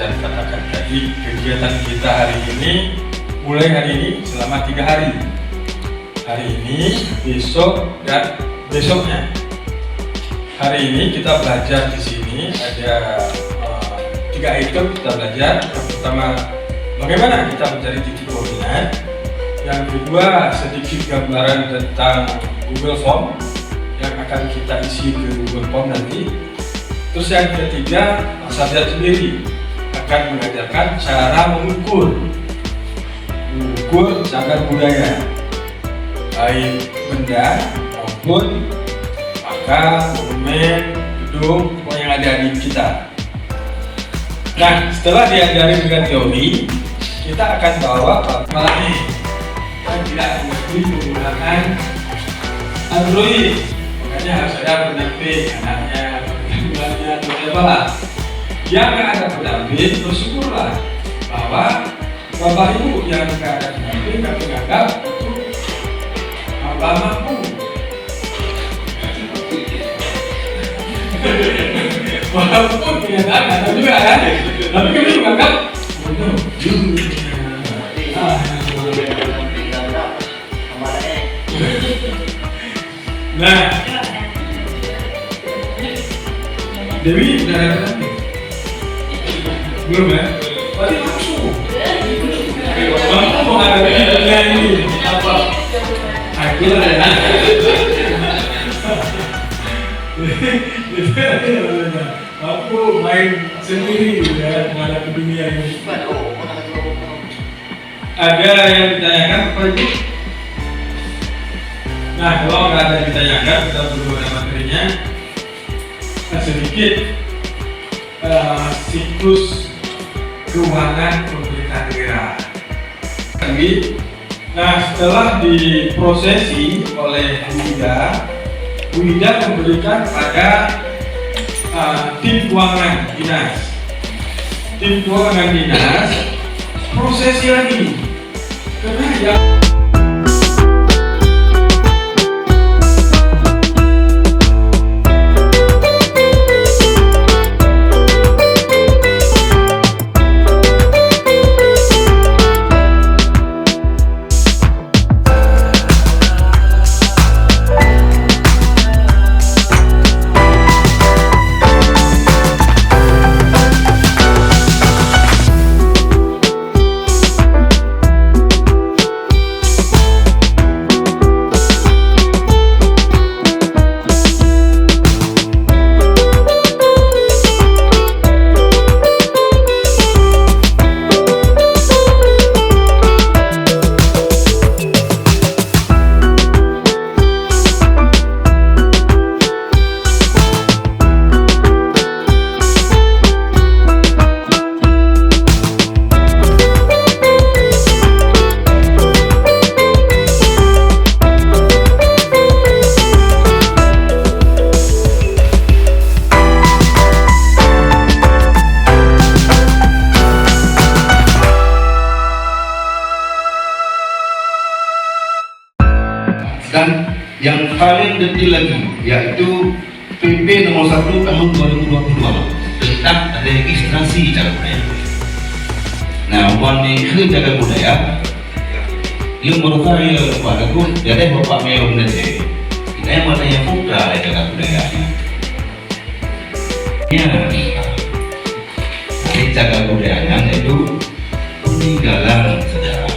saya katakan tadi, kegiatan kita hari ini mulai hari ini selama 3 hari. Hari ini, besok, dan besoknya. Hari ini kita belajar di sini ada 3 item kita belajar. Yang pertama, bagaimana kita mencari titik koordinat. Yang kedua, sedikit gambaran tentang Google Form yang akan kita isi ke Google Form nanti. Terus yang ketiga, Pak Sarjad sendiri akan mengajarkan cara mengukur cagar budaya, baik benda maupun makam, monumen, gedung, yang ada di kita. Nah, setelah diajari dengan teori, kita akan bawa malam ini yang tidak mengerti menggunakan Android, makanya harus ada pendamping anaknya, atau siapa lah. Yang nggak ada pendamping, bersyukurlah bahwa bapak ibu yang nggak ada pendamping kami anggap itu apa mampu. Walaupun kenyataan ada juga kan, tapi kami menganggap nah, Dewi udah ada nanti? Belum ya? Berarti langsung mampu menghadapi dunia ini apa? Aku ada aku main sendiri ya menghadapi dunia ini. Ada yang ditanyakan apa itu? Nah, kalau nggak ada yang ditanyakan, kita berdua dengan materinya. Sedikit siklus keuangan pemerintah daerah. Nah, setelah diprosesi oleh UIDA memberikan pada tim keuangan dinas. Tim keuangan dinas prosesi lagi karena ya. Dan yang paling detail lagi yaitu PP nomor 1 tahun 2022 tentang registrasi cagar budaya. Nah, wanita cagar budaya yang menurut saya pada pun jadi bapak merom nanti kita yang mana yang putra cagar budayanya. Ya, cagar budayanya itu peninggalan sejarah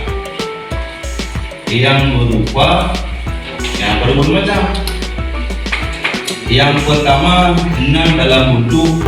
yang berupa yang berbagai macam. Yang pertama, dalam bentuk